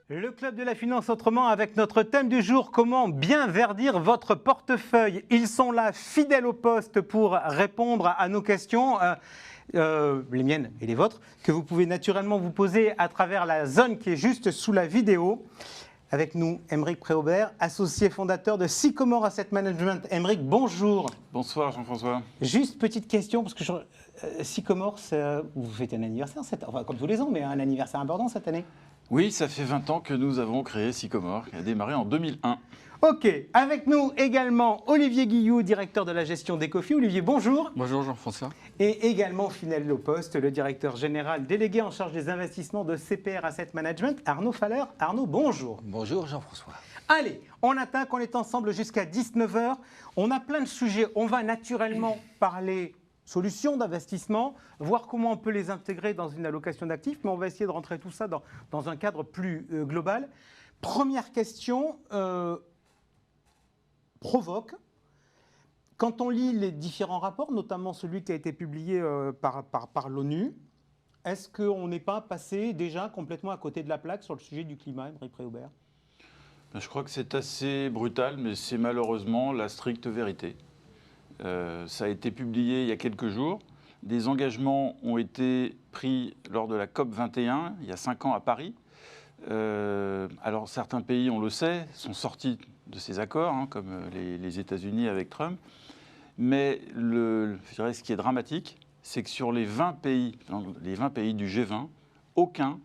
Le Club de la Finance Autrement avec notre thème du jour, comment bien verdir votre portefeuille. Ils sont là, fidèles au poste pour répondre à nos questions, les miennes et les vôtres, que vous pouvez naturellement vous poser à travers la zone qui est juste sous la vidéo. Avec nous, Aymeric Préaubert, associé fondateur de Sycomore Asset Management. Aymeric, bonjour. Bonsoir Jean-François. Juste petite question, parce que Sycomore, vous fêtez un anniversaire, enfin, comme tous les ans, mais un anniversaire important cette année. Oui, ça fait 20 ans que nous avons créé Sycomore, qui a démarré en 2001. Ok, avec nous également Olivier Guilloux, directeur de la gestion d'Ecofi. Olivier, bonjour. Bonjour Jean-François. Et également fidèle au poste, le directeur général délégué en charge des investissements de CPR Asset Management, Arnaud Faller. Arnaud, bonjour. Bonjour Jean-François. Allez, on attaque, on est ensemble jusqu'à 19h. On a plein de sujets, on va naturellement parler solutions d'investissement, voir comment on peut les intégrer dans une allocation d'actifs, mais on va essayer de rentrer tout ça dans un cadre plus global. Première question provoque. Quand on lit les différents rapports, notamment celui qui a été publié par l'ONU, est-ce qu'on n'est pas passé déjà complètement à côté de la plaque sur le sujet du climat, Aymeric Préaubert ? Je crois que c'est assez brutal, mais c'est malheureusement la stricte vérité. Ça a été publié il y a quelques jours. Des engagements ont été pris lors de la COP 21, il y a 5 ans à Paris. Alors certains pays, on le sait, sont sortis de ces accords, comme les États-Unis avec Trump. Mais je dirais, ce qui est dramatique, c'est que sur les 20 pays du G20, aucun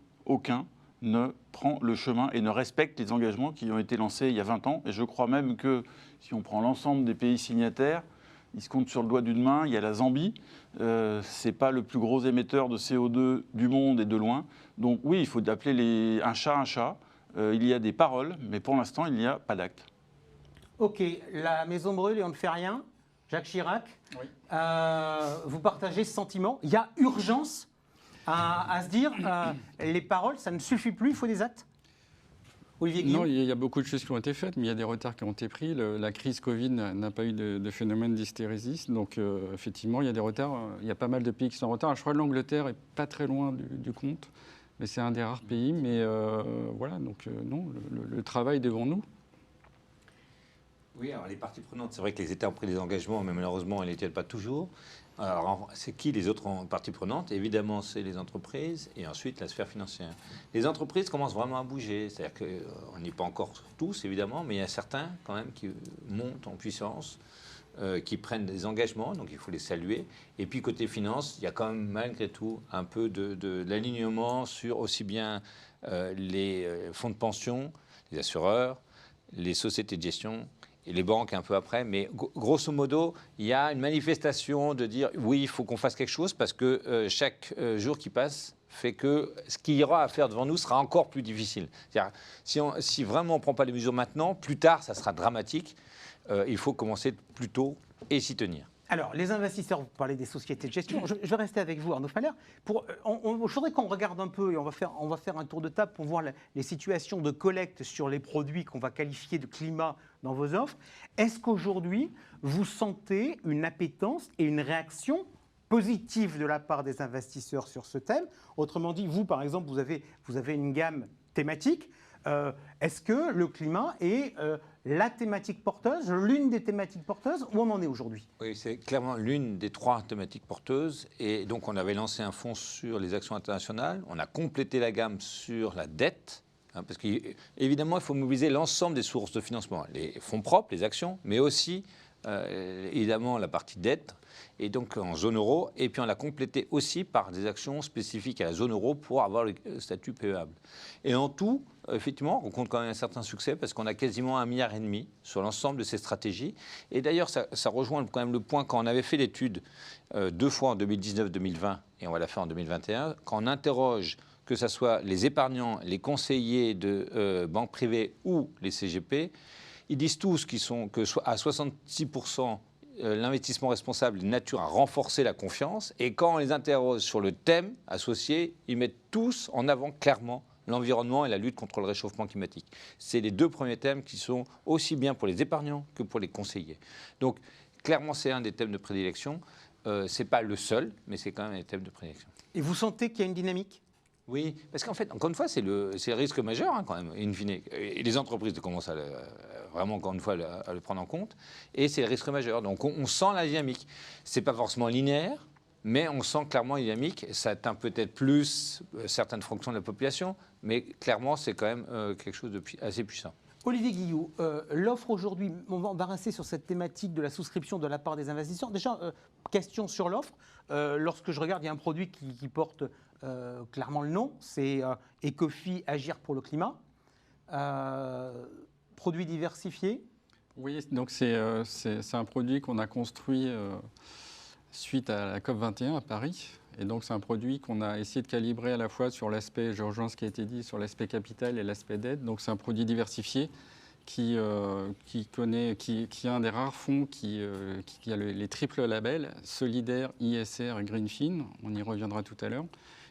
ne prend le chemin et ne respecte les engagements qui ont été lancés il y a 20 ans. Et je crois même que si on prend l'ensemble des pays signataires, ils se comptent sur le doigt d'une main. Il y a la Zambie, ce n'est pas le plus gros émetteur de CO2 du monde et de loin. Donc oui, il faut appeler un chat un chat. Il y a des paroles, mais pour l'instant, il n'y a pas d'actes. Ok, la maison brûle et on ne fait rien. Jacques Chirac, oui. Vous partagez ce sentiment. Il y a urgence à se dire, les paroles, ça ne suffit plus, il faut des actes. Olivier Guillaume. Non, il y a beaucoup de choses qui ont été faites, mais il y a des retards qui ont été pris. La crise Covid n'a pas eu de phénomène d'hystérésis. Donc, effectivement, il y a des retards. Il y a pas mal de pays qui sont en retard. Je crois que l'Angleterre n'est pas très loin du compte, mais c'est un des rares pays. Mais voilà, donc non, le travail est devant nous. Oui, alors les parties prenantes, c'est vrai que les États ont pris des engagements, mais malheureusement, ils ne les tiennent pas toujours. Alors, c'est qui les autres parties prenantes ? Évidemment, c'est les entreprises et ensuite la sphère financière. Les entreprises commencent vraiment à bouger, c'est-à-dire qu'on n'est pas encore tous, évidemment, mais il y a certains quand même qui montent en puissance, qui prennent des engagements, donc il faut les saluer. Et puis côté finance, il y a quand même malgré tout un peu de l'alignement sur aussi bien les fonds de pension, les assureurs, les sociétés de gestion, et les banques un peu après, mais grosso modo, il y a une manifestation de dire oui, il faut qu'on fasse quelque chose parce que chaque jour qui passe fait que ce qu'il y aura à faire devant nous sera encore plus difficile. C'est-à-dire, si vraiment on ne prend pas les mesures maintenant, plus tard, ça sera dramatique. Il faut commencer plus tôt et s'y tenir. Alors, les investisseurs, vous parlez des sociétés de gestion. Je vais rester avec vous, Arnaud Faller. Je voudrais qu'on regarde un peu, et on va faire un tour de table pour voir les situations de collecte sur les produits qu'on va qualifier de climat dans vos offres. Est-ce qu'aujourd'hui, vous sentez une appétence et une réaction positive de la part des investisseurs sur ce thème ? Autrement dit, vous, par exemple, vous avez une gamme thématique. Est-ce que le climat est la thématique porteuse, l'une des thématiques porteuses, où on en est aujourd'hui ? Oui, c'est clairement l'une des 3 thématiques porteuses. Et donc, on avait lancé un fonds sur les actions internationales. On a complété la gamme sur la dette. Parce qu'évidemment, il faut mobiliser l'ensemble des sources de financement. Les fonds propres, les actions, mais aussi, évidemment, la partie dette. Et donc en zone euro, et puis on l'a complété aussi par des actions spécifiques à la zone euro pour avoir le statut PEable. Et en tout, effectivement, on compte quand même un certain succès parce qu'on a quasiment 1,5 milliard sur l'ensemble de ces stratégies. Et d'ailleurs, ça rejoint quand même le point quand on avait fait l'étude 2 fois en 2019-2020 et on va la faire en 2021, quand on interroge que ce soit les épargnants, les conseillers de banques privées ou les CGP, ils disent tous que à 66%, l'investissement responsable est de nature à renforcer la confiance. Et quand on les interroge sur le thème associé, ils mettent tous en avant clairement l'environnement et la lutte contre le réchauffement climatique. C'est les 2 premiers thèmes qui sont aussi bien pour les épargnants que pour les conseillers. Donc, clairement, c'est un des thèmes de prédilection. Ce n'est pas le seul, mais c'est quand même un thème de prédilection. Et vous sentez qu'il y a une dynamique ? Oui, parce qu'en fait, encore une fois, c'est le risque majeur, hein, quand même, in fine. Et les entreprises commencent vraiment, encore une fois, à le prendre en compte. Et c'est le risque majeur. Donc, on sent la dynamique. Ce n'est pas forcément linéaire, mais on sent clairement la dynamique. Ça atteint peut-être plus certaines fonctions de la population, mais clairement, c'est quand même quelque chose de assez puissant. Olivier Guillou, l'offre aujourd'hui, on va rester sur cette thématique de la souscription de la part des investisseurs. Déjà, question sur l'offre. Lorsque je regarde, il y a un produit qui porte clairement le nom, c'est Ecofi Agir pour le climat. Produit diversifié. Oui, donc c'est un produit qu'on a construit suite à la COP21 à Paris. Et donc c'est un produit qu'on a essayé de calibrer à la fois sur l'aspect, je rejoins ce qui a été dit, sur l'aspect capital et l'aspect dette. Donc c'est un produit diversifié qui a un des rares fonds qui a les triples labels, Solidaire, ISR et Greenfin. On y reviendra tout à l'heure.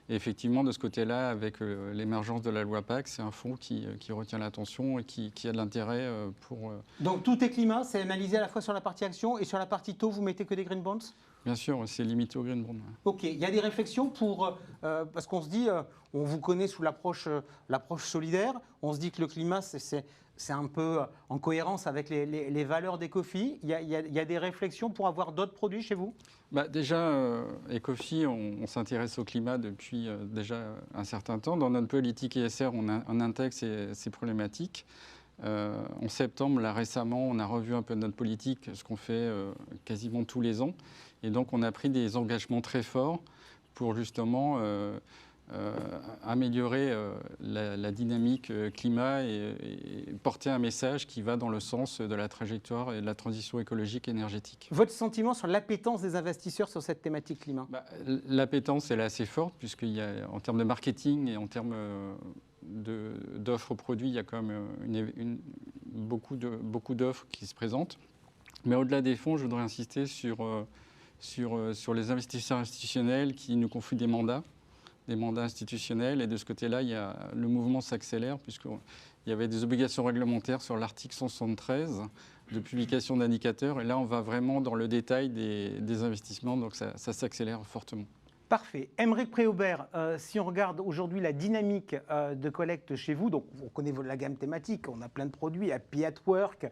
Et effectivement, de ce côté-là, avec l'émergence de la loi PAC, c'est un fonds qui retient l'attention et qui a de l'intérêt pour... Donc tout est climat, c'est analysé à la fois sur la partie action et sur la partie taux, vous mettez que des green bonds ? Bien sûr, c'est limité au green bond. Ok, il y a des réflexions parce qu'on se dit, on vous connaît sous l'approche solidaire, on se dit que le climat, c'est un peu en cohérence avec les valeurs d'Ecofi. Il y a des réflexions pour avoir d'autres produits chez vous ? Déjà, Ecofi, on s'intéresse au climat depuis déjà un certain temps. Dans notre politique ISR, on intègre ces problématiques. En septembre, là récemment, on a revu un peu notre politique, ce qu'on fait quasiment tous les ans. Et donc, on a pris des engagements très forts pour justement améliorer la dynamique climat et porter un message qui va dans le sens de la trajectoire et de la transition écologique et énergétique. Votre sentiment sur l'appétence des investisseurs sur cette thématique climat ? L'appétence, elle est assez forte, puisqu'il y a, en termes de marketing et en termes d'offres produits, il y a quand même beaucoup d'offres qui se présentent. Mais au-delà des fonds, je voudrais insister sur les investisseurs institutionnels qui nous confient des mandats institutionnels. Et de ce côté-là, le mouvement s'accélère, puisqu'il y avait des obligations réglementaires sur l'article 173 de publication d'indicateurs. Et là, on va vraiment dans le détail des investissements, donc ça s'accélère fortement. Parfait. Aymeric Préaubert, si on regarde aujourd'hui la dynamique de collecte chez vous, donc on connaît la gamme thématique, on a plein de produits, Happy at Work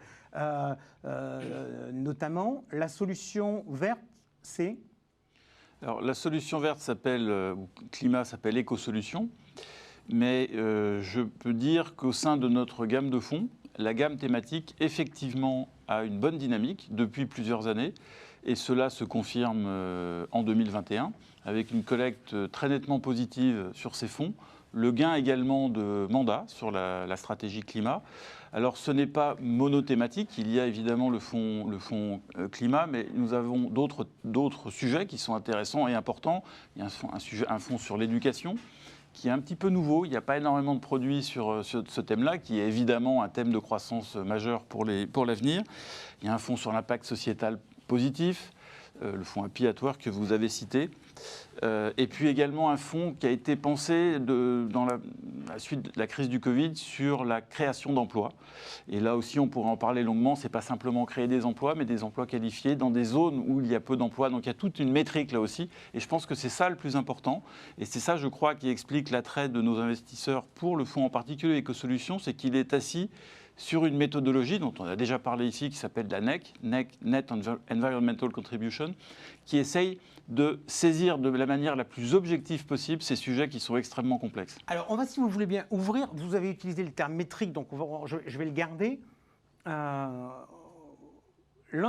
notamment. La solution verte, c'est ? Alors la solution verte climat s'appelle Éco-Solutions, mais je peux dire qu'au sein de notre gamme de fonds, la gamme thématique effectivement a une bonne dynamique depuis plusieurs années, et cela se confirme en 2021 avec une collecte très nettement positive sur ces fonds, le gain également de mandat sur la stratégie climat. Alors ce n'est pas monothématique, il y a évidemment le fonds climat, mais nous avons d'autres sujets qui sont intéressants et importants. Il y a un fonds sur l'éducation qui est un petit peu nouveau, il n'y a pas énormément de produits sur ce thème-là, qui est évidemment un thème de croissance majeur pour l'avenir. Il y a un fonds sur l'impact sociétal positif, le fonds Happy at Work que vous avez cité. Et puis également un fonds qui a été pensé dans la suite de la crise du Covid sur la création d'emplois. Et là aussi, on pourrait en parler longuement. Ce n'est pas simplement créer des emplois, mais des emplois qualifiés dans des zones où il y a peu d'emplois. Donc il y a toute une métrique là aussi. Et je pense que c'est ça le plus important. Et c'est ça, je crois, qui explique l'attrait de nos investisseurs pour le fonds en particulier Éco-Solutions, c'est qu'il est assis sur une méthodologie dont on a déjà parlé ici, qui s'appelle la NEC, Net Environmental Contribution, qui essaye de saisir de la manière la plus objective possible ces sujets qui sont extrêmement complexes. Alors, on va, si vous voulez bien, ouvrir. Vous avez utilisé le terme métrique, donc je vais le garder. L'un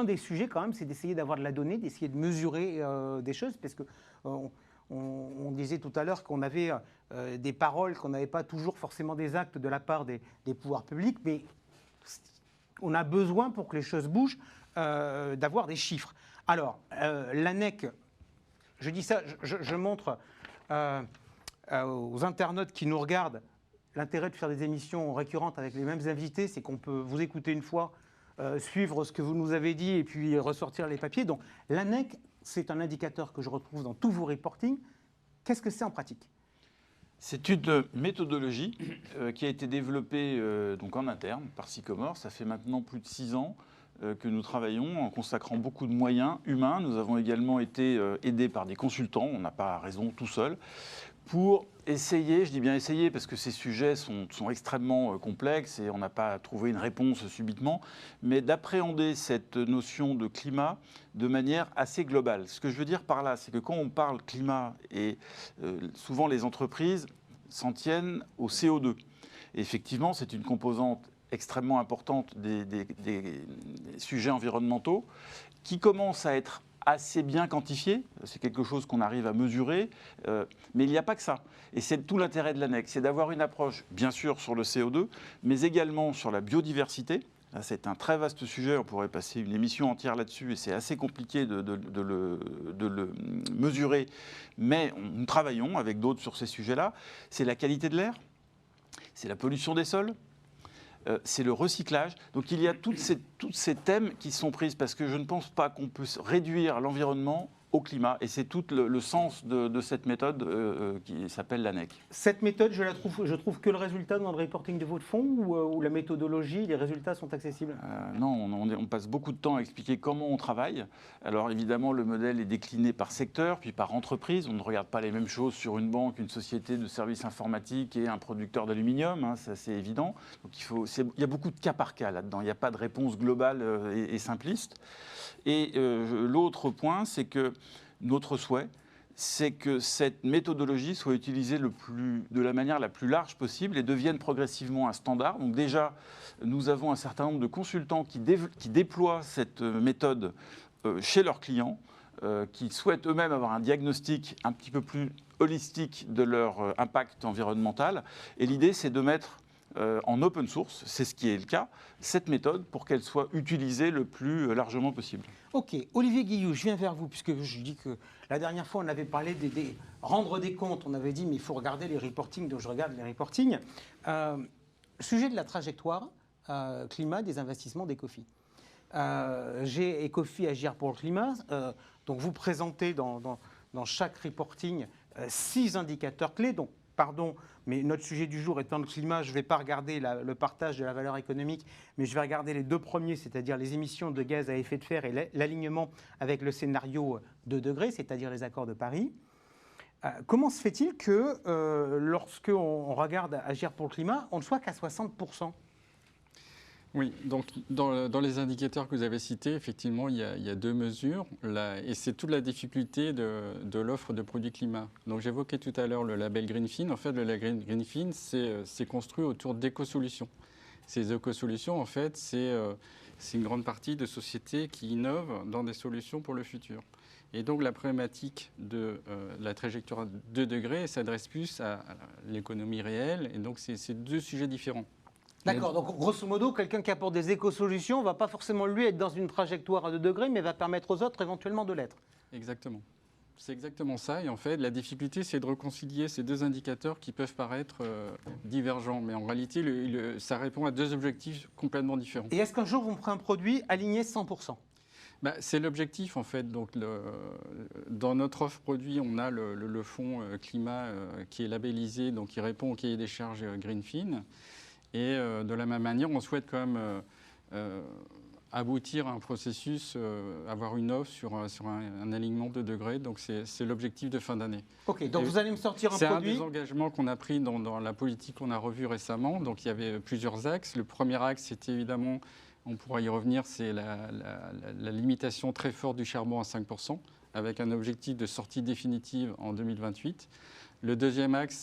des sujets, quand même, c'est d'essayer d'avoir de la donnée, d'essayer de mesurer des choses, parce que on disait tout à l'heure qu'on avait des paroles, qu'on n'avait pas toujours forcément des actes de la part des pouvoirs publics, mais on a besoin, pour que les choses bougent, d'avoir des chiffres. Alors, l'ANEC, je dis ça, je montre aux internautes qui nous regardent l'intérêt de faire des émissions récurrentes avec les mêmes invités, c'est qu'on peut vous écouter une fois, suivre ce que vous nous avez dit et puis ressortir les papiers. Donc, l'ANEC, c'est un indicateur que je retrouve dans tous vos reportings. Qu'est-ce que c'est en pratique ? C'est une méthodologie qui a été développée donc en interne par Sycomore. Ça fait maintenant plus de 6 ans que nous travaillons en consacrant beaucoup de moyens humains. Nous avons également été aidés par des consultants, on n'a pas raison tout seul, pour essayer, je dis bien essayer parce que ces sujets sont extrêmement complexes et on n'a pas trouvé une réponse subitement, mais d'appréhender cette notion de climat de manière assez globale. Ce que je veux dire par là, c'est que quand on parle climat, et souvent les entreprises s'en tiennent au CO2. Et effectivement, c'est une composante extrêmement importante des sujets environnementaux qui commence à être assez bien quantifié, c'est quelque chose qu'on arrive à mesurer, mais il n'y a pas que ça. Et c'est tout l'intérêt de l'ANEC, c'est d'avoir une approche, bien sûr, sur le CO2, mais également sur la biodiversité. Là, c'est un très vaste sujet, on pourrait passer une émission entière là-dessus, et c'est assez compliqué de le mesurer, mais nous travaillons avec d'autres sur ces sujets-là. C'est la qualité de l'air, c'est la pollution des sols, c'est le recyclage. Donc il y a toutes ces thèmes qui sont prises parce que je ne pense pas qu'on puisse réduire l'environnement au climat. Et c'est tout le sens de cette méthode qui s'appelle l'ANEC. Cette méthode, je trouve que le résultat dans le reporting de votre fonds ou la méthodologie, les résultats sont accessibles? Non, on passe beaucoup de temps à expliquer comment on travaille. Alors évidemment, le modèle est décliné par secteur, puis par entreprise. On ne regarde pas les mêmes choses sur une banque, une société de services informatiques et un producteur d'aluminium, hein, ça c'est évident. Donc il y a beaucoup de cas par cas là-dedans. Il n'y a pas de réponse globale et simpliste. Et l'autre point, c'est que notre souhait, c'est que cette méthodologie soit utilisée de la manière la plus large possible et devienne progressivement un standard. Donc déjà, nous avons un certain nombre de consultants qui déploient cette méthode chez leurs clients, qui souhaitent eux-mêmes avoir un diagnostic un petit peu plus holistique de leur impact environnemental. Et l'idée, c'est de mettre en open source, c'est ce qui est le cas, cette méthode pour qu'elle soit utilisée le plus largement possible. Ok, Olivier Guillou, je viens vers vous, puisque je dis que la dernière fois, on avait parlé rendre des comptes. On avait dit, mais il faut regarder les reportings, donc je regarde les reportings. Sujet de la trajectoire climat des investissements d'Ecofi. J'ai Ecofi Agir pour le climat. Donc vous présentez dans chaque reporting 6 indicateurs clés. Donc, pardon, mais notre sujet du jour étant le climat, je ne vais pas regarder le partage de la valeur économique, mais je vais regarder les 2 premiers, c'est-à-dire les émissions de gaz à effet de serre et l'alignement avec le scénario 2 degrés, c'est-à-dire les accords de Paris. Comment se fait-il que lorsqu'on regarde Agir pour le climat, on ne soit qu'à 60%? Oui, donc dans les indicateurs que vous avez cités, effectivement, il y a 2 mesures, et c'est toute la difficulté de l'offre de produits climat. Donc j'évoquais tout à l'heure le label Greenfin. En fait, le label Greenfin, c'est construit autour d'éco-solutions. Ces éco-solutions, en fait, c'est une grande partie de sociétés qui innovent dans des solutions pour le futur. Et donc la problématique de la trajectoire 2 degrés s'adresse plus à l'économie réelle, et donc c'est 2 sujets différents. D'accord, donc grosso modo, quelqu'un qui apporte des éco-solutions ne va pas forcément lui être dans une trajectoire à 2 degrés, mais va permettre aux autres éventuellement de l'être. Exactement. C'est exactement ça. Et en fait, la difficulté, c'est de réconcilier ces 2 indicateurs qui peuvent paraître divergents. Mais en réalité, ça répond à 2 objectifs complètement différents. Et est-ce qu'un jour, vous me ferez un produit aligné 100%? C'est l'objectif, en fait. Donc, dans notre offre produit, on a le fonds climat qui est labellisé, donc qui répond au cahier des charges Greenfin. Et de la même manière, on souhaite quand même aboutir à un processus, avoir une offre sur un alignement de degrés. Donc c'est l'objectif de fin d'année. Ok, donc vous allez me sortir un produit. C'est un des engagements qu'on a pris dans la politique qu'on a revue récemment. Donc il y avait plusieurs axes. Le premier axe, c'était évidemment, on pourra y revenir, c'est la limitation très forte du charbon à 5%, avec un objectif de sortie définitive en 2028. Le deuxième axe,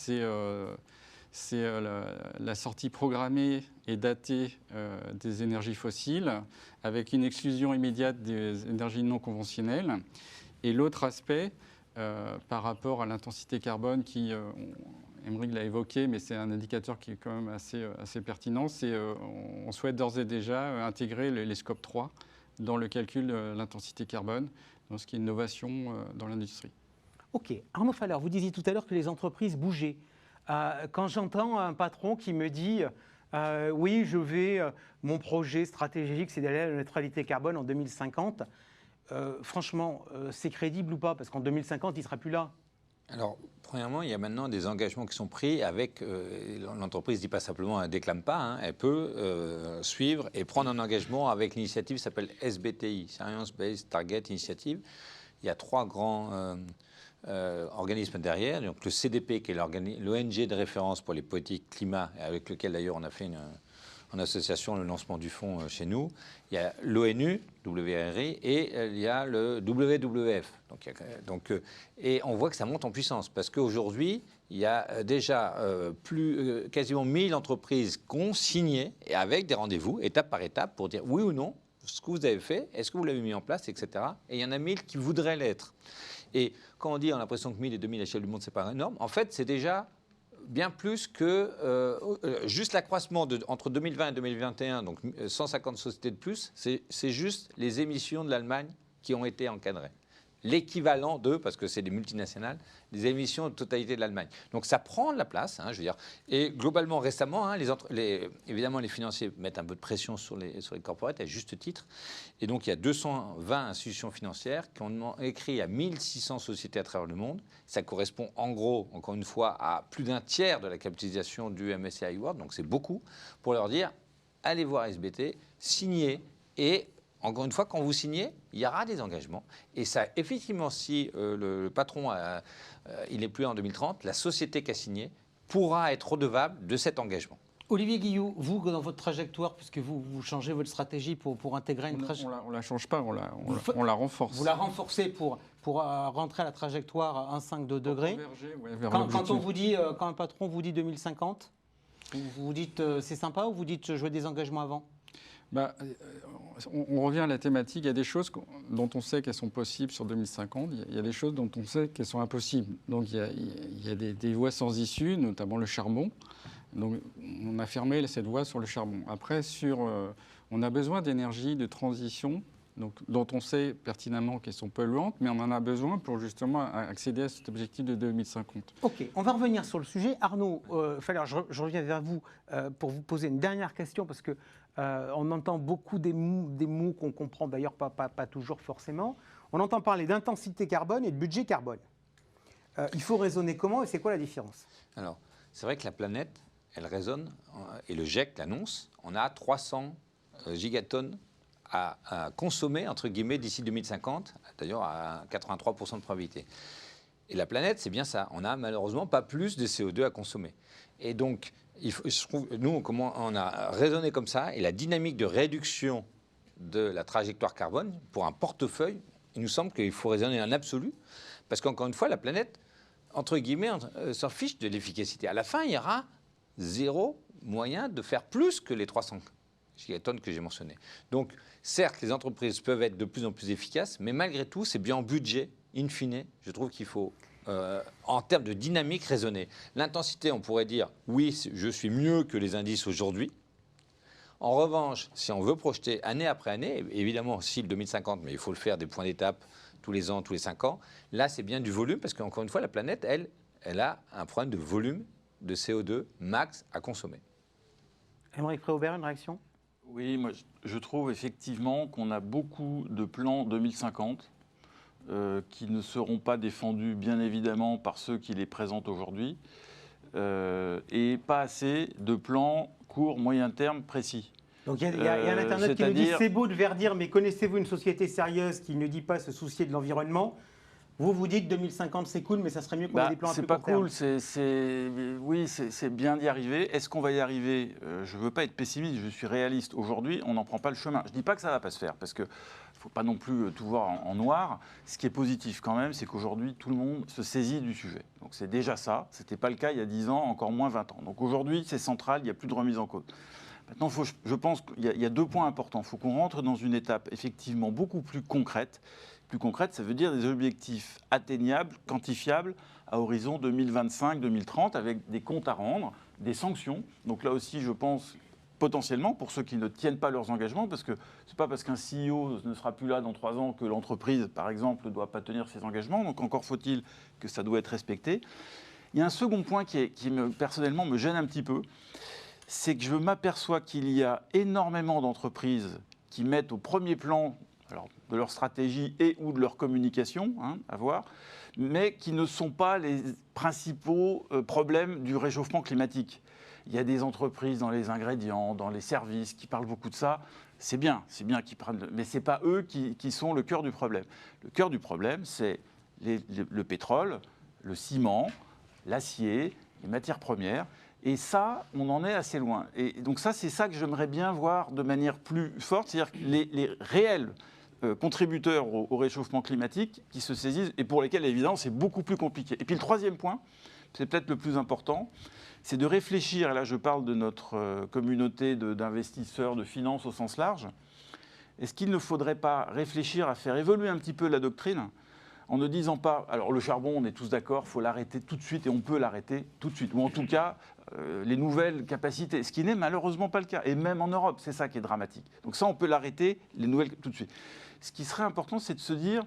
c'est la sortie programmée et datée des énergies fossiles, avec une exclusion immédiate des énergies non conventionnelles. Et l'autre aspect, par rapport à l'intensité carbone, Aymeric l'a évoqué, mais c'est un indicateur qui est quand même assez pertinent, c'est on souhaite d'ores et déjà intégrer les scopes 3 dans le calcul de l'intensité carbone, dans ce qui est une innovation dans l'industrie. Ok, Arnaud Faller, vous disiez tout à l'heure que les entreprises bougeaient. Quand j'entends un patron qui me dit oui, mon projet stratégique, c'est d'aller à la neutralité carbone en 2050, franchement, c'est crédible ou pas? Parce qu'en 2050, il ne sera plus là. Alors, premièrement, il y a maintenant des engagements qui sont pris avec. L'entreprise ne dit pas simplement, elle ne déclame pas, hein, elle peut suivre et prendre un engagement avec l'initiative qui s'appelle SBTI, Science Based Target Initiative. Il y a 3 grands organismes derrière. Donc, le CDP, qui est l'ONG de référence pour les politiques climat, avec lequel d'ailleurs on a fait en association le lancement du fonds chez nous. Il y a l'ONU, WRI, et il y a le WWF. Et on voit que ça monte en puissance parce qu'aujourd'hui, il y a déjà quasiment 1000 entreprises qui ont signé, et avec des rendez-vous, étape par étape, pour dire oui ou non, ce que vous avez fait, est-ce que vous l'avez mis en place, etc. Et il y en a 1000 qui voudraient l'être. Et quand on dit, on a l'impression que 1000 et 2000 à l'échelle du monde, c'est pas énorme, en fait, c'est déjà bien plus que juste l'accroissement entre 2020 et 2021, donc 150 sociétés de plus, c'est juste les émissions de l'Allemagne qui ont été encadrées. L'équivalent d'eux, parce que c'est des multinationales, des émissions de totalité de l'Allemagne. Donc ça prend de la place, hein, je veux dire. Et globalement, récemment, hein, évidemment, les financiers mettent un peu de pression sur les corporates, à juste titre. Et donc il y a 220 institutions financières qui ont écrit à 1600 sociétés à travers le monde. Ça correspond en gros, encore une fois, à plus d'un tiers de la capitalisation du MSCI World. Donc c'est beaucoup pour leur dire, allez voir SBT, signez et... Encore une fois, quand vous signez, il y aura des engagements. Et ça, effectivement, si le patron, il n'est plus en 2030, la société qui a signé pourra être redevable de cet engagement. Olivier Guillou, vous, dans votre trajectoire, puisque vous changez votre stratégie pour intégrer une trajectoire... On ne la change pas, on la renforce. Vous la renforcez pour rentrer à la trajectoire à 1,5 degrés. Quand on vous dit, quand un patron vous dit 2050, vous dites c'est sympa ou vous dites je veux des engagements avant ? On revient à la thématique. Il y a des choses dont on sait qu'elles sont possibles sur 2050. Il y a des choses dont on sait qu'elles sont impossibles. Donc il y a des voies sans issue, notamment le charbon. Donc on a fermé cette voie sur le charbon. Après, on a besoin d'énergie de transition, dont on sait pertinemment qu'elles sont polluantes, mais on en a besoin pour justement accéder à cet objectif de 2050. Ok, on va revenir sur le sujet. Arnaud, je reviens vers vous pour vous poser une dernière question, parce que on entend beaucoup des mots qu'on comprend d'ailleurs pas toujours forcément. On entend parler d'intensité carbone et de budget carbone. Il faut raisonner comment et c'est quoi la différence ? Alors, c'est vrai que la planète, elle résonne, et le GIEC l'annonce, on a 300 gigatonnes à consommer, entre guillemets, d'ici 2050, d'ailleurs à 83% de probabilité. Et la planète, c'est bien ça. On n'a malheureusement pas plus de CO2 à consommer. Et donc, je trouve, nous, on a raisonné comme ça, et la dynamique de réduction de la trajectoire carbone, pour un portefeuille, il nous semble qu'il faut raisonner en absolu, parce qu'encore une fois, la planète, entre guillemets, s'en fiche de l'efficacité. À la fin, il y aura zéro moyen de faire plus que les 300 gigatonnes que j'ai mentionnées. Donc, certes, les entreprises peuvent être de plus en plus efficaces, mais malgré tout, c'est bien en budget, in fine, je trouve qu'il faut, en termes de dynamique, raisonner. L'intensité, on pourrait dire, oui, je suis mieux que les indices aujourd'hui. En revanche, si on veut projeter année après année, évidemment, si le 2050, mais il faut le faire des points d'étape tous les ans, tous les 5 ans, là, c'est bien du volume, parce qu'encore une fois, la planète, elle a un problème de volume de CO2 max à consommer. Aymeric Préaubert, une réaction ? Oui, moi je trouve effectivement qu'on a beaucoup de plans 2050 qui ne seront pas défendus bien évidemment par ceux qui les présentent aujourd'hui et pas assez de plans court, moyen terme précis. Donc il y a un internaute qui nous dit c'est beau de verdir, mais connaissez-vous une société sérieuse qui ne dit pas se soucier de l'environnement ? Vous dites 2050 c'est cool, mais ça serait mieux qu'on ait des plans un peu court terme. C'est pas cool, oui, c'est bien d'y arriver. Est-ce qu'on va y arriver ? Je ne veux pas être pessimiste, je suis réaliste. Aujourd'hui, on n'en prend pas le chemin. Je ne dis pas que ça ne va pas se faire, parce qu'il ne faut pas non plus tout voir en noir. Ce qui est positif quand même, c'est qu'aujourd'hui, tout le monde se saisit du sujet. Donc c'est déjà ça. Ce n'était pas le cas il y a 10 ans, encore moins 20 ans. Donc aujourd'hui, c'est central, il n'y a plus de remise en cause. Maintenant, je pense qu'il y a 2 points importants. Il faut qu'on rentre dans une étape effectivement beaucoup plus concrète. Plus concrète, ça veut dire des objectifs atteignables, quantifiables, à horizon 2025-2030, avec des comptes à rendre, des sanctions. Donc là aussi, je pense, potentiellement, pour ceux qui ne tiennent pas leurs engagements, parce que ce n'est pas parce qu'un CEO ne sera plus là dans 3 ans que l'entreprise, par exemple, ne doit pas tenir ses engagements. Donc encore faut-il que ça doit être respecté. Il y a un second point qui personnellement, me gêne un petit peu. C'est que je m'aperçois qu'il y a énormément d'entreprises qui mettent au premier plan de leur stratégie et ou de leur communication, à voir, mais qui ne sont pas les principaux problèmes du réchauffement climatique. Il y a des entreprises dans les ingrédients, dans les services qui parlent beaucoup de ça. C'est bien qu'ils prennent, mais ce n'est pas eux qui sont le cœur du problème. Le cœur du problème, c'est le pétrole, le ciment, l'acier, les matières premières. Et ça, on en est assez loin. Et donc ça, c'est ça que j'aimerais bien voir de manière plus forte, c'est-à-dire que les réels contributeurs au réchauffement climatique qui se saisissent et pour lesquels, évidemment, c'est beaucoup plus compliqué. Et puis le troisième point, c'est peut-être le plus important, c'est de réfléchir, et là je parle de notre communauté d'investisseurs, de finances au sens large, est-ce qu'il ne faudrait pas réfléchir à faire évoluer un petit peu la doctrine en ne disant pas, alors le charbon, on est tous d'accord, il faut l'arrêter tout de suite et on peut l'arrêter tout de suite, ou en tout cas les nouvelles capacités, ce qui n'est malheureusement pas le cas, et même en Europe, c'est ça qui est dramatique. Donc ça, on peut l'arrêter, les nouvelles tout de suite. Ce qui serait important, c'est de se dire,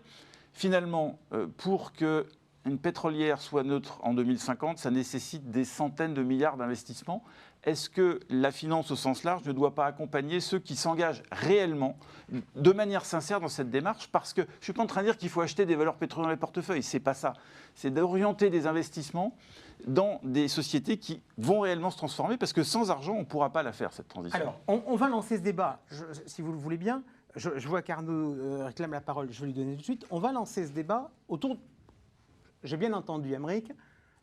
finalement, pour qu'une pétrolière soit neutre en 2050, ça nécessite des centaines de milliards d'investissements. Est-ce que la finance au sens large ne doit pas accompagner ceux qui s'engagent réellement, de manière sincère dans cette démarche? Parce que je ne suis pas en train de dire qu'il faut acheter des valeurs pétrolières dans les portefeuilles, ce n'est pas ça. C'est d'orienter des investissements dans des sociétés qui vont réellement se transformer, parce que sans argent, on ne pourra pas la faire, cette transition. Alors, on va lancer ce débat, si vous le voulez bien. Je vois qu'Arnaud réclame la parole, je vais lui donner tout de suite. On va lancer ce débat autour... J'ai bien entendu, Aymeric,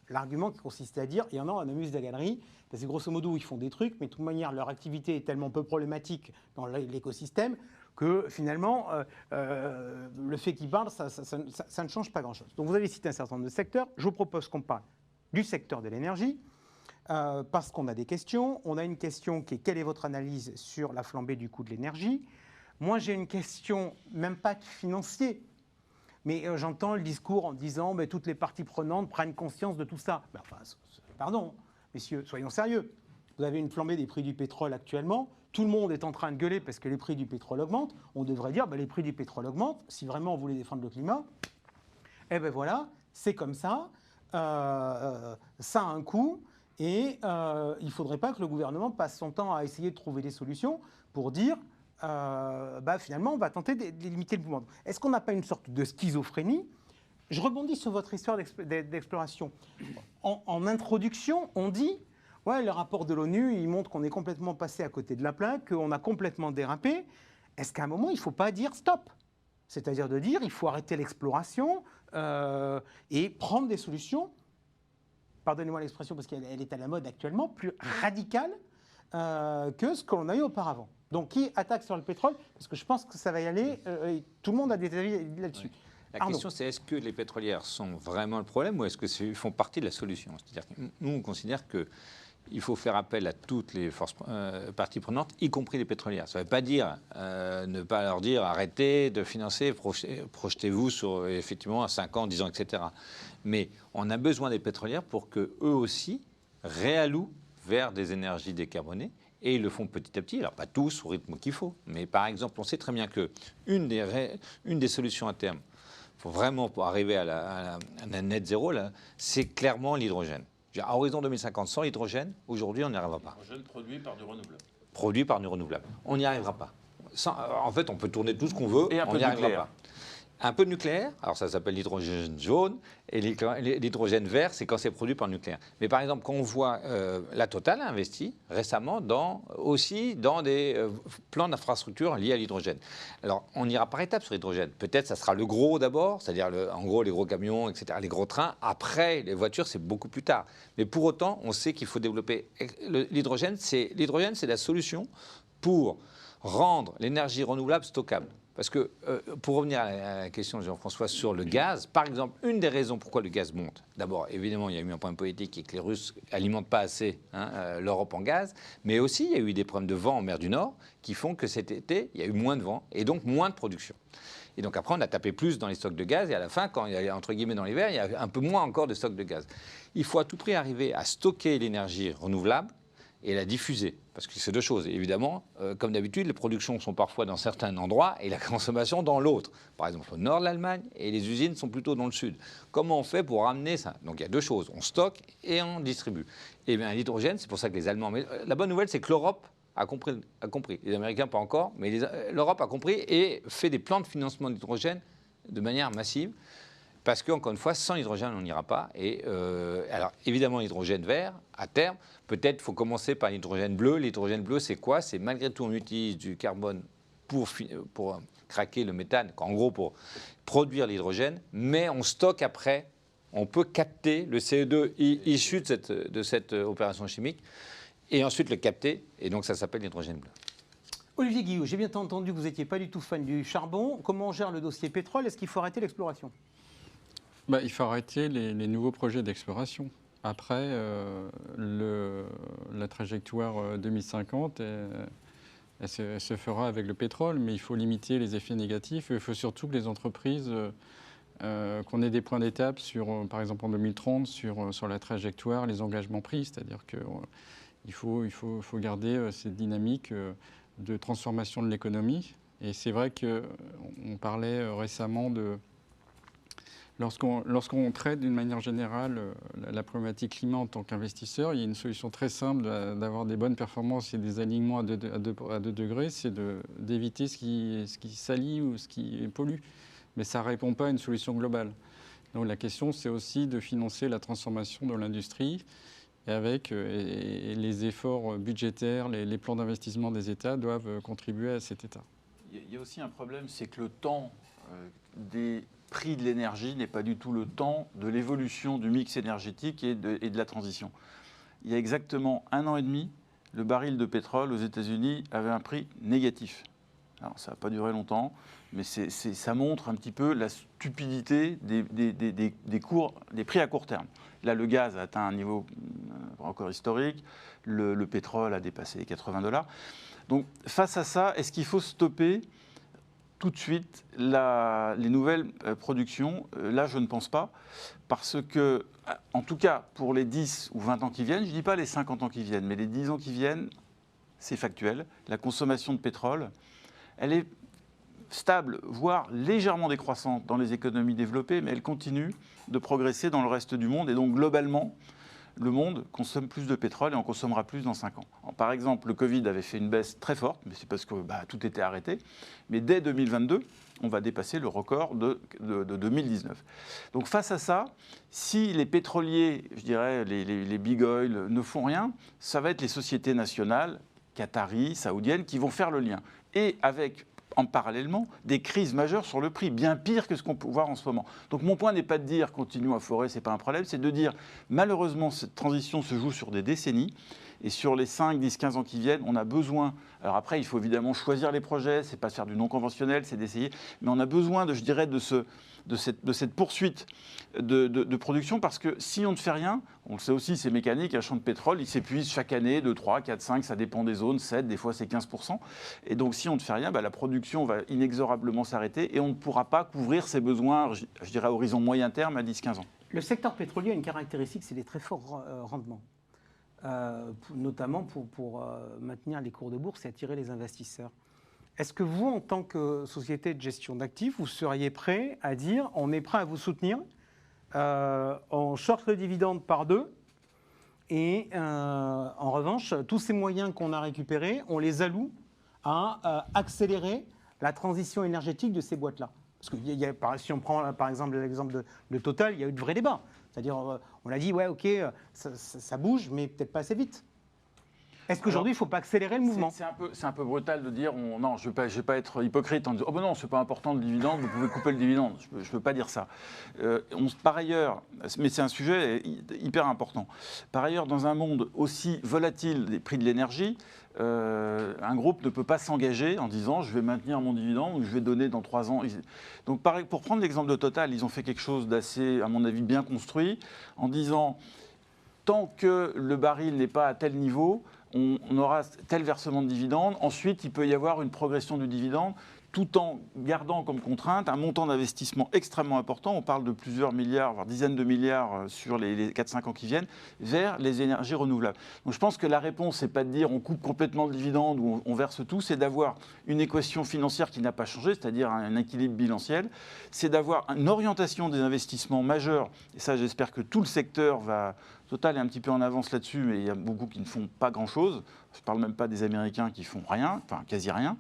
l'argument qui consistait à dire, il y en a, on amuse la galerie, parce que grosso modo, ils font des trucs, mais de toute manière, leur activité est tellement peu problématique dans l'écosystème que finalement, le fait qu'ils parlent, ça ne change pas grand-chose. Donc vous avez cité un certain nombre de secteurs. Je vous propose qu'on parle du secteur de l'énergie, parce qu'on a des questions. On a une question qui est, quelle est votre analyse sur la flambée du coût de l'énergie? Moi, j'ai une question, même pas financier, mais j'entends le discours en disant mais toutes les parties prenantes prennent conscience de tout ça. Ben, enfin, pardon, messieurs, soyons sérieux. Vous avez une flambée des prix du pétrole actuellement. Tout le monde est en train de gueuler parce que les prix du pétrole augmentent. On devrait dire ben, les prix du pétrole augmentent. Si vraiment on voulait défendre le climat, eh ben voilà, c'est comme ça. Ça a un coût. Et il ne faudrait pas que le gouvernement passe son temps à essayer de trouver des solutions pour dire finalement, on va tenter de limiter le mouvement. Est-ce qu'on n'a pas une sorte de schizophrénie? Je rebondis sur votre histoire d'exploration. En introduction, on dit, ouais, le rapport de l'ONU, il montre qu'on est complètement passé à côté de la plaque, qu'on a complètement dérapé. Est-ce qu'à un moment, il ne faut pas dire stop? C'est-à-dire de dire, il faut arrêter l'exploration et prendre des solutions, pardonnez-moi l'expression parce qu'elle est à la mode actuellement, plus radicales que ce que l'on a eu auparavant. Donc, qui attaque sur le pétrole? Parce que je pense que ça va y aller. Tout le monde a des avis là-dessus. Oui. La question, c'est est-ce que les pétrolières sont vraiment le problème ou est-ce qu'ils font partie de la solution? C'est-à-dire que nous, on considère qu'il faut faire appel à toutes les forces parties prenantes, y compris les pétrolières. Ça ne veut pas dire ne pas leur dire arrêtez de financer, projetez-vous sur effectivement à 5 ans, 10 ans, etc. Mais on a besoin des pétrolières pour qu'eux aussi réallouent vers des énergies décarbonées. Et ils le font petit à petit, alors pas tous au rythme qu'il faut, mais par exemple, on sait très bien qu'une des solutions à terme, pour vraiment pour arriver à la net zéro, c'est clairement l'hydrogène. À horizon 2050, sans l'hydrogène, aujourd'hui, on n'y arrivera pas. L'hydrogène produit par du renouvelable. Produit par du renouvelable. On n'y arrivera pas. En fait, on peut tourner tout ce qu'on veut, et un on peu n'y de arrivera nucléaire. pas. Un peu de nucléaire, alors ça s'appelle l'hydrogène jaune, et l'hydrogène vert, c'est quand c'est produit par le nucléaire. Mais par exemple, quand on voit la Total a investi récemment aussi dans des plans d'infrastructure liés à l'hydrogène. Alors, on ira par étapes sur l'hydrogène. Peut-être ça sera le gros d'abord, c'est-à-dire en gros les gros camions, etc., les gros trains. Après, les voitures, c'est beaucoup plus tard. Mais pour autant, on sait qu'il faut développer l'hydrogène. L'hydrogène, c'est la solution pour rendre l'énergie renouvelable stockable. Parce que, pour revenir à la question de Jean-François sur le gaz, par exemple, une des raisons pourquoi le gaz monte, d'abord, évidemment, il y a eu un problème politique et que les Russes n'alimentent pas assez l'Europe en gaz, mais aussi, il y a eu des problèmes de vent en mer du Nord qui font que cet été, il y a eu moins de vent et donc moins de production. Et donc après, on a tapé plus dans les stocks de gaz et à la fin, quand il y a, entre guillemets, dans l'hiver, il y a un peu moins encore de stocks de gaz. Il faut à tout prix arriver à stocker l'énergie renouvelable et la diffuser. Parce que c'est deux choses. Évidemment, comme d'habitude, les productions sont parfois dans certains endroits et la consommation dans l'autre. Par exemple, au nord de l'Allemagne et les usines sont plutôt dans le sud. Comment on fait pour ramener ça? Donc il y a deux choses. On stocke et on distribue. Et bien l'hydrogène, c'est pour ça que les Allemands... Mais la bonne nouvelle, c'est que l'Europe a compris. Les Américains, pas encore. Mais l'Europe a compris et fait des plans de financement d'hydrogène de manière massive. Parce qu'encore une fois, sans hydrogène, on n'ira pas. Et alors, évidemment, l'hydrogène vert, à terme, peut-être faut commencer par l'hydrogène bleu. L'hydrogène bleu, c'est quoi? C'est malgré tout, on utilise du carbone pour craquer le méthane, en gros pour produire l'hydrogène, mais on stocke après, on peut capter le CO2 issu de cette opération chimique, et ensuite le capter, et donc ça s'appelle l'hydrogène bleu. Olivier Guillot, j'ai bien entendu que vous n'étiez pas du tout fan du charbon. Comment on gère le dossier pétrole? Est-ce qu'il faut arrêter l'exploration? Il faut arrêter les nouveaux projets d'exploration. Après, la trajectoire 2050, elle se fera avec le pétrole, mais il faut limiter les effets négatifs. Il faut surtout que les entreprises, qu'on ait des points d'étape sur, par exemple en 2030, sur la trajectoire, les engagements pris. C'est-à-dire qu'il faut garder cette dynamique de transformation de l'économie. Et c'est vrai qu'on parlait récemment de... Lorsqu'on traite d'une manière générale la problématique climat en tant qu'investisseur, il y a une solution très simple d'avoir des bonnes performances et des alignements à 2 degrés, c'est d'éviter ce qui salit ou ce qui pollue. Mais ça ne répond pas à une solution globale. Donc la question, c'est aussi de financer la transformation de l'industrie et les efforts budgétaires, les plans d'investissement des États doivent contribuer à cet état. Il y a aussi un problème, c'est que le temps des prix de l'énergie n'est pas du tout le temps de l'évolution du mix énergétique et de la transition. Il y a exactement 1 an et demi, le baril de pétrole aux États-Unis avait un prix négatif. Alors ça n'a pas duré longtemps, mais ça montre un petit peu la stupidité des prix à court terme. Là, le gaz a atteint un niveau encore historique, le pétrole a dépassé les $80. Donc face à ça, est-ce qu'il faut stopper tout de suite les nouvelles productions? Là, je ne pense pas, parce que, en tout cas, pour les 10 ou 20 ans qui viennent, je ne dis pas les 50 ans qui viennent, mais les 10 ans qui viennent, c'est factuel. La consommation de pétrole, elle est stable, voire légèrement décroissante dans les économies développées, mais elle continue de progresser dans le reste du monde. Et donc, globalement, le monde consomme plus de pétrole et en consommera plus dans 5 ans. Alors, par exemple, le Covid avait fait une baisse très forte, mais c'est parce que tout était arrêté. Mais dès 2022, on va dépasser le record de 2019. Donc face à ça, si les pétroliers, je dirais les big oil, ne font rien, ça va être les sociétés nationales, qataries, saoudiennes, qui vont faire le lien. Et avec... en parallèlement, des crises majeures sur le prix, bien pire que ce qu'on peut voir en ce moment. Donc mon point n'est pas de dire continuons à forer, ce n'est pas un problème, c'est de dire malheureusement cette transition se joue sur des décennies et sur les 5, 10, 15 ans qui viennent, on a besoin, alors après il faut évidemment choisir les projets, c'est pas faire du non conventionnel, c'est d'essayer, mais on a besoin de cette poursuite de production parce que si on ne fait rien, on le sait aussi, c'est mécanique, un champ de pétrole, il s'épuise chaque année de 3, 4, 5, ça dépend des zones, 7, des fois c'est 15%. Et donc si on ne fait rien, la production va inexorablement s'arrêter et on ne pourra pas couvrir ses besoins, je dirais à horizon moyen terme, à 10-15 ans. Le secteur pétrolier a une caractéristique, c'est des très forts rendements, notamment pour maintenir les cours de bourse et attirer les investisseurs. Est-ce que vous, en tant que société de gestion d'actifs, vous seriez prêt à dire on est prêt à vous soutenir, on short le dividende par 2 et en revanche, tous ces moyens qu'on a récupérés, on les alloue à accélérer la transition énergétique de ces boîtes-là? Parce que si on prend par exemple l'exemple de Total, il y a eu de vrais débats. C'est-à-dire, on a dit, ouais, ok, ça bouge, mais peut-être pas assez vite. Est-ce qu'aujourd'hui, il ne faut pas accélérer le mouvement? C'est un peu brutal de dire, non, je ne vais pas être hypocrite en disant, oh ben non, ce n'est pas important le dividende, vous pouvez couper le dividende. Je ne peux pas dire ça. Par ailleurs, mais c'est un sujet hyper important, par ailleurs, dans un monde aussi volatile des prix de l'énergie, un groupe ne peut pas s'engager en disant, je vais maintenir mon dividende ou je vais donner dans 3 ans. Donc pour prendre l'exemple de Total, ils ont fait quelque chose d'assez, à mon avis, bien construit, en disant, tant que le baril n'est pas à tel niveau, on aura tel versement de dividendes. Ensuite, il peut y avoir une progression du dividende tout en gardant comme contrainte un montant d'investissement extrêmement important. On parle de plusieurs milliards, voire dizaines de milliards sur les 4-5 ans qui viennent, vers les énergies renouvelables. Donc je pense que la réponse, c'est pas de dire on coupe complètement le dividende ou on verse tout, c'est d'avoir une équation financière qui n'a pas changé, c'est-à-dire un équilibre bilanciel. C'est d'avoir une orientation des investissements majeurs, et ça j'espère que tout le secteur va... Total est un petit peu en avance là-dessus, mais il y a beaucoup qui ne font pas grand-chose. Je ne parle même pas des Américains qui font rien, enfin quasi rien.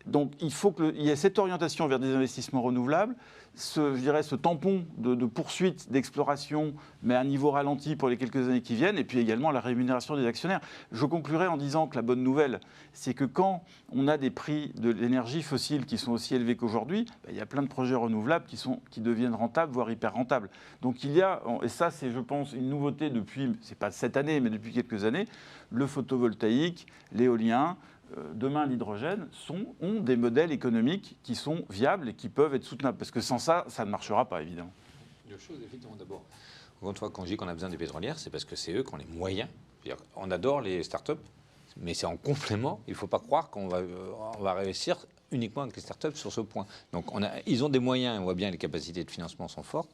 Donc il faut qu'il y ait cette orientation vers des investissements renouvelables, je dirais ce tampon de poursuite, d'exploration, mais à un niveau ralenti pour les quelques années qui viennent, et puis également la rémunération des actionnaires. Je conclurai en disant que la bonne nouvelle, c'est que quand on a des prix de l'énergie fossile qui sont aussi élevés qu'aujourd'hui, il y a plein de projets renouvelables qui deviennent rentables, voire hyper rentables. Donc il y a, et ça c'est je pense une nouveauté depuis, c'est pas cette année, mais depuis quelques années, le photovoltaïque, l'éolien, demain l'hydrogène, ont des modèles économiques qui sont viables et qui peuvent être soutenables. Parce que sans ça, ça ne marchera pas, évidemment. Deux choses, effectivement, d'abord. Encore une fois, quand je dis qu'on a besoin des pétrolières, c'est parce que c'est eux qui ont les moyens. C'est-à-dire, on adore les startups, mais c'est en complément. Il ne faut pas croire qu'on va réussir uniquement avec les startups sur ce point. Donc ils ont des moyens, on voit bien les capacités de financement sont fortes.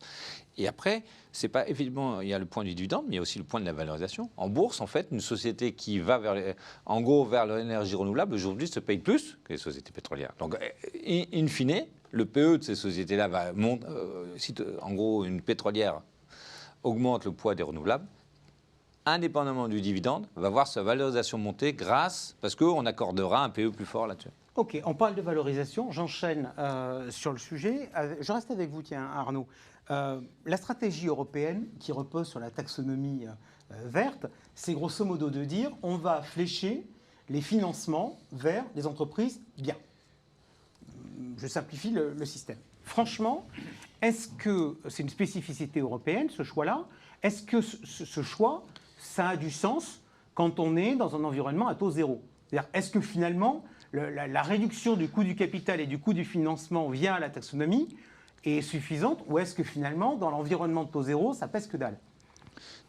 Et après, c'est pas effectivement, il y a le point du dividende, mais il y a aussi le point de la valorisation. En bourse, en fait, une société qui va vers l'énergie renouvelable aujourd'hui se paye plus que les sociétés pétrolières. Donc, in fine, le PE de ces sociétés-là va monter. Si en gros une pétrolière augmente le poids des renouvelables, indépendamment du dividende, va voir sa valorisation monter parce qu'on accordera un PE plus fort là-dessus. Ok, on parle de valorisation, j'enchaîne sur le sujet. Je reste avec vous, tiens, Arnaud. La stratégie européenne qui repose sur la taxonomie verte, c'est grosso modo de dire on va flécher les financements vers les entreprises bien. Je simplifie le système. Franchement, est-ce que c'est une spécificité européenne, ce choix-là? Est-ce que ce choix, ça a du sens quand on est dans un environnement à taux zéro? C'est-à-dire, est-ce que finalement, la réduction du coût du capital et du coût du financement via la taxonomie est suffisante, ou est-ce que finalement, dans l'environnement de taux zéro, ça pèse que dalle?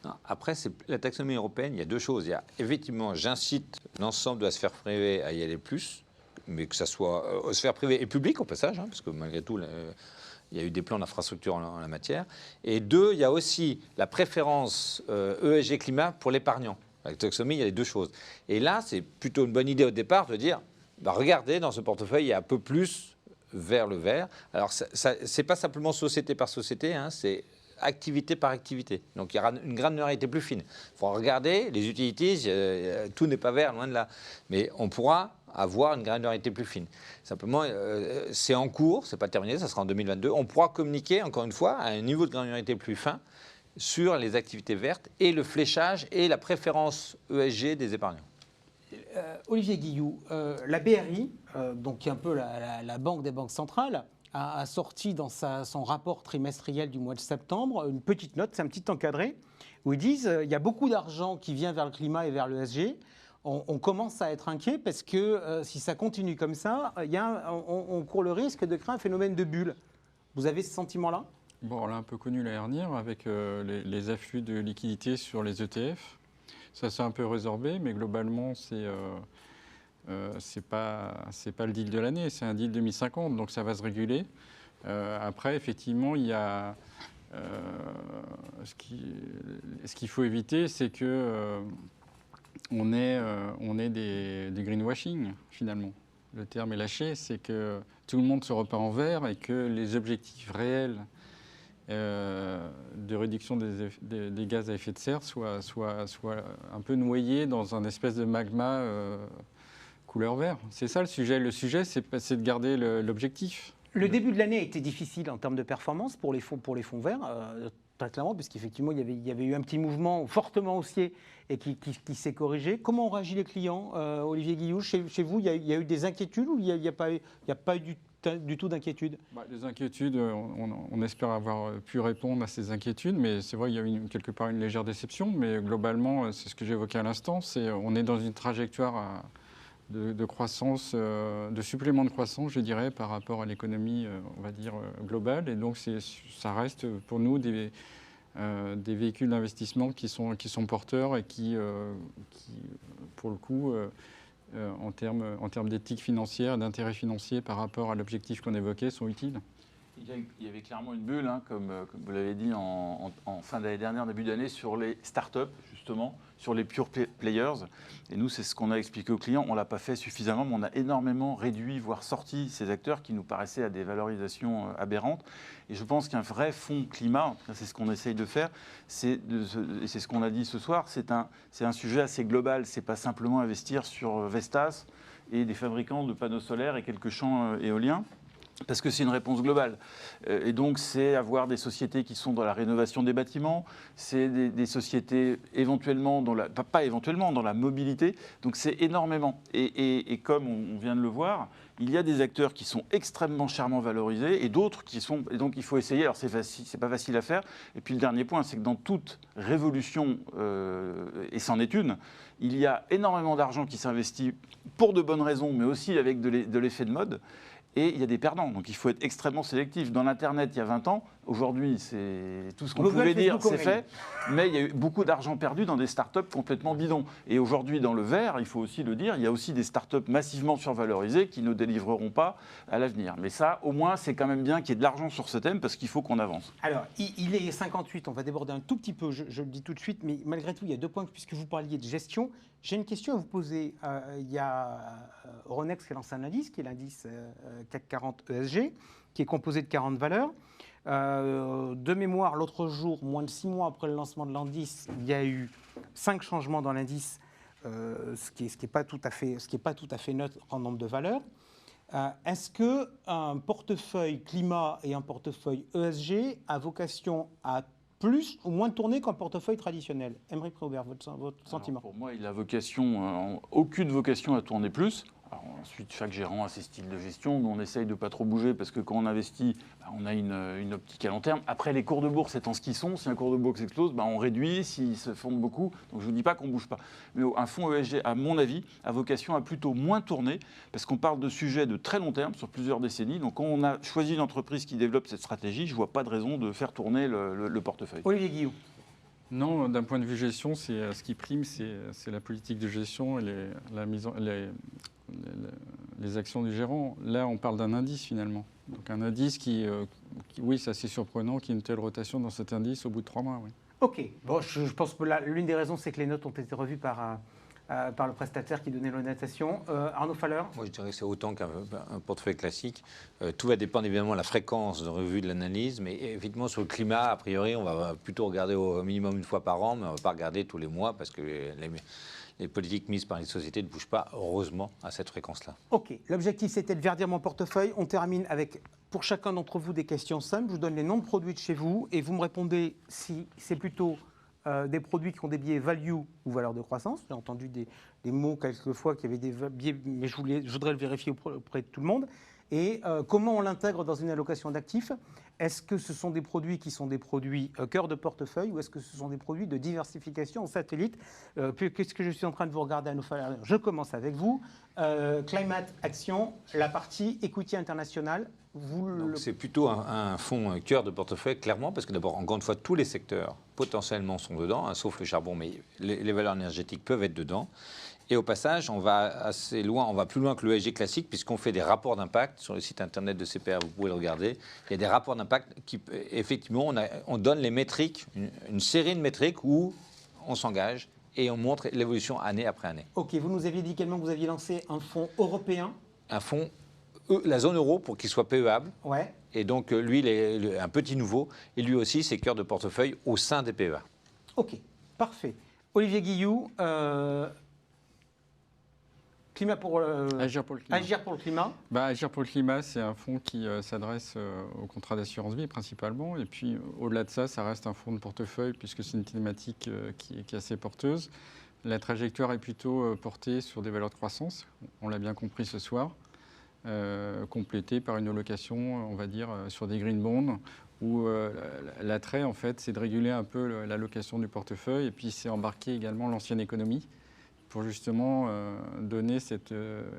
Non, après, la taxonomie européenne, il y a deux choses. Il y a effectivement, j'incite l'ensemble de la sphère privée à y aller plus, mais que ça soit sphère privée et publique au passage, hein, parce que malgré tout, il y a eu des plans d'infrastructure en la matière. Et deux, il y a aussi la préférence ESG climat pour l'épargnant. Avec la taxonomie, il y a les deux choses. Et là, c'est plutôt une bonne idée au départ de dire, regardez, dans ce portefeuille, il y a un peu plus vers le vert. Alors, ce n'est pas simplement société par société, hein, c'est activité par activité. Donc, il y aura une granularité plus fine. Il faut regarder les utilities, tout n'est pas vert, loin de là. Mais on pourra avoir une granularité plus fine. Simplement, c'est en cours, c'est pas terminé, ça sera en 2022. On pourra communiquer, encore une fois, à un niveau de granularité plus fin sur les activités vertes et le fléchage et la préférence ESG des épargnants. Olivier Guilloux, la BRI, donc qui est un peu la banque des banques centrales, a sorti dans son rapport trimestriel du mois de septembre une petite note, c'est un petit encadré, où ils disent il y a beaucoup d'argent qui vient vers le climat et vers l'ESG. On commence à être inquiet parce que si ça continue comme ça, on court le risque de créer un phénomène de bulle. Vous avez ce sentiment-là? Bon, on l'a un peu connu l'année dernière avec les afflux de liquidités sur les ETF. Ça s'est un peu résorbé, mais globalement, c'est pas le deal de l'année, c'est un deal 2050, donc ça va se réguler. Après, effectivement, il y a ce qu'il faut éviter, c'est que on ait des greenwashing finalement. Le terme est lâché, c'est que tout le monde se repart en vert et que les objectifs réels de réduction des gaz à effet de serre soient un peu noyés dans un espèce de magma couleur vert. C'est ça le sujet. Le sujet, c'est de garder l'objectif. Le début de l'année a été difficile en termes de performance pour les fonds verts, très clairement, puisqu'effectivement, il y avait eu un petit mouvement fortement haussier et qui s'est corrigé. Comment ont réagi les clients, Olivier Guilloux? Chez vous, il y a eu des inquiétudes ou il n'y a pas eu du tout d'inquiétude? Des inquiétudes, on espère avoir pu répondre à ces inquiétudes, mais c'est vrai qu'il y a eu quelque part une légère déception, mais globalement, c'est ce que j'évoquais à l'instant, on est dans une trajectoire de croissance, de supplément de croissance, je dirais, par rapport à l'économie, on va dire, globale, et donc ça reste pour nous des véhicules d'investissement qui sont porteurs et qui pour le coup, en termes d'éthique financière, d'intérêt financier par rapport à l'objectif qu'on évoquait, sont utiles. Il y avait clairement une bulle, hein, comme vous l'avez dit, en fin d'année dernière, début d'année, sur les startups, justement, sur les pure players. Et nous, c'est ce qu'on a expliqué aux clients. On ne l'a pas fait suffisamment, mais on a énormément réduit, voire sorti ces acteurs qui nous paraissaient à des valorisations aberrantes. Et je pense qu'un vrai fonds climat, en tout cas, c'est ce qu'on essaye de faire, et c'est ce qu'on a dit ce soir, c'est un sujet assez global. Ce n'est pas simplement investir sur Vestas et des fabricants de panneaux solaires et quelques champs éoliens. Parce que c'est une réponse globale. Et donc, c'est avoir des sociétés qui sont dans la rénovation des bâtiments, c'est des sociétés éventuellement, pas éventuellement, dans la mobilité. Donc, c'est énormément. Et comme on vient de le voir, il y a des acteurs qui sont extrêmement chèrement valorisés et d'autres qui sont... Et donc, il faut essayer. Alors, c'est pas facile à faire. Et puis, le dernier point, c'est que dans toute révolution, et c'en est une, il y a énormément d'argent qui s'investit pour de bonnes raisons, mais aussi avec de l'effet de mode. Et il y a des perdants, donc il faut être extrêmement sélectif. Dans l'Internet, il y a 20 ans, aujourd'hui, c'est tout ce qu'on pouvait dire, c'est fait. Mais il y a eu beaucoup d'argent perdu dans des startups complètement bidons. Et aujourd'hui, dans le vert, il faut aussi le dire, il y a aussi des startups massivement survalorisées qui ne délivreront pas à l'avenir. Mais ça, au moins, c'est quand même bien qu'il y ait de l'argent sur ce thème parce qu'il faut qu'on avance. Alors, il est 58, on va déborder un tout petit peu, je le dis tout de suite, mais malgré tout, il y a 2 points, puisque vous parliez de gestion. J'ai une question à vous poser. Il y a Euronext qui lance un indice, qui est l'indice CAC 40 ESG, qui est composé de 40 valeurs. De mémoire, l'autre jour, moins de 6 mois après le lancement de l'indice, il y a eu 5 changements dans l'indice, ce qui n'est pas tout à fait neutre en nombre de valeurs. Est-ce qu'un portefeuille climat et un portefeuille ESG a vocation à plus ou moins tourner qu'un portefeuille traditionnel? Aymeric Préaubert, votre sentiment? Alors pour moi, il a aucune vocation à tourner plus. Alors ensuite, chaque gérant a ses styles de gestion. Nous, on essaye de ne pas trop bouger parce que quand on investit, on a une optique à long terme. Après, les cours de bourse étant ce qu'ils sont, si un cours de bourse explose, on réduit, s'ils se fondent beaucoup. Donc je ne vous dis pas qu'on ne bouge pas. Mais un fonds ESG, à mon avis, a vocation à plutôt moins tourner parce qu'on parle de sujets de très long terme, sur plusieurs décennies. Donc quand on a choisi une entreprise qui développe cette stratégie, je ne vois pas de raison de faire tourner le portefeuille. Olivier Guillou. Non, d'un point de vue gestion, ce qui prime, c'est la politique de gestion et les actions du gérant. Là, on parle d'un indice finalement. Donc un indice qui oui, c'est assez surprenant qu'il y ait une telle rotation dans cet indice au bout de 3 mois. Oui. Ok. Bon, je pense que l'une des raisons, c'est que les notes ont été revues par le prestataire qui donnait la notation. Arnaud Faller. Moi, je dirais que c'est autant qu'un portefeuille classique. Tout va dépendre évidemment de la fréquence de revue de l'analyse, mais évidemment sur le climat, a priori, on va plutôt regarder au minimum une fois par an, mais on ne va pas regarder tous les mois parce que les politiques mises par les sociétés ne bougent pas, heureusement, à cette fréquence-là. Ok. L'objectif, c'était de verdir mon portefeuille. On termine avec, pour chacun d'entre vous, des questions simples. Je vous donne les noms de produits de chez vous et vous me répondez si c'est plutôt des produits qui ont des biais value ou valeur de croissance. J'ai entendu des mots quelquefois qui avaient des biais, mais je voudrais le vérifier auprès de tout le monde. Et comment on l'intègre dans une allocation d'actifs? Est-ce que ce sont des produits qui sont des produits cœur de portefeuille ou est-ce que ce sont des produits de diversification en satellite? Qu'est-ce que je suis en train de vous regarder à nos faire? Je commence avec vous. Climate Action, la partie equity international. C'est plutôt un fonds cœur de portefeuille, clairement, parce que d'abord, encore une fois, tous les secteurs potentiellement sont dedans, hein, sauf le charbon, mais les valeurs énergétiques peuvent être dedans. Et au passage, on va assez loin, on va plus loin que l'ESG classique, puisqu'on fait des rapports d'impact sur le site internet de CPR, vous pouvez le regarder. Il y a des rapports d'impact qui, effectivement, on donne les métriques, une série de métriques où on s'engage et on montre l'évolution année après année. Ok, vous nous aviez dit également que vous aviez lancé un fonds européen. Un fonds, la zone euro, pour qu'il soit PEable. Ouais. Et donc, lui, il est un petit nouveau, et lui aussi, c'est cœur de portefeuille au sein des PEA. Ok, parfait. Olivier Guillou, Agir pour le climat. Agir pour le climat. Agir pour le climat, c'est un fonds qui s'adresse aux contrats d'assurance vie principalement. Et puis, au-delà de ça, ça reste un fonds de portefeuille puisque c'est une thématique qui est assez porteuse. La trajectoire est plutôt portée sur des valeurs de croissance. On l'a bien compris ce soir. Complétée par une allocation, on va dire, sur des green bonds où l'attrait, en fait, c'est de réguler un peu l'allocation du portefeuille et puis c'est embarquer également l'ancienne économie pour justement donner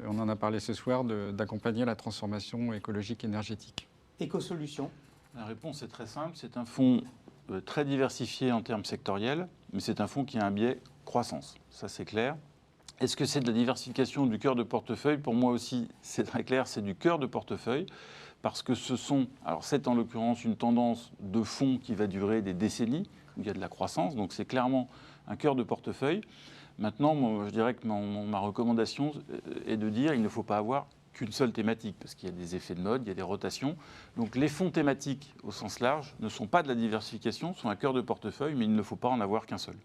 on en a parlé ce soir, d'accompagner la transformation écologique énergétique. Éco-solutions. La réponse est très simple. C'est un fonds très diversifié en termes sectoriels, mais c'est un fonds qui a un biais croissance. Ça, c'est clair. Est-ce que c'est de la diversification du cœur de portefeuille? Pour moi aussi, c'est très clair, c'est du cœur de portefeuille, parce que c'est en l'occurrence une tendance de fonds qui va durer des décennies, où il y a de la croissance, donc c'est clairement un cœur de portefeuille. Maintenant, je dirais que ma recommandation est de dire qu'il ne faut pas avoir qu'une seule thématique, parce qu'il y a des effets de mode, il y a des rotations. Donc les fonds thématiques, au sens large, ne sont pas de la diversification, sont un cœur de portefeuille, mais il ne faut pas en avoir qu'un seul.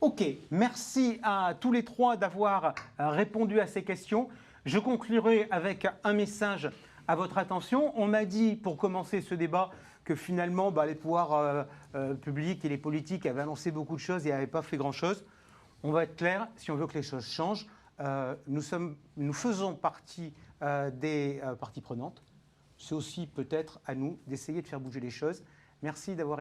Ok, merci à tous les trois d'avoir répondu à ces questions. Je conclurai avec un message à votre attention. On m'a dit, pour commencer ce débat, que finalement, les pouvoirs publics et les politiques avaient annoncé beaucoup de choses et n'avaient pas fait grand-chose. On va être clair, si on veut que les choses changent, nous faisons partie des parties prenantes. C'est aussi peut-être à nous d'essayer de faire bouger les choses. Merci d'avoir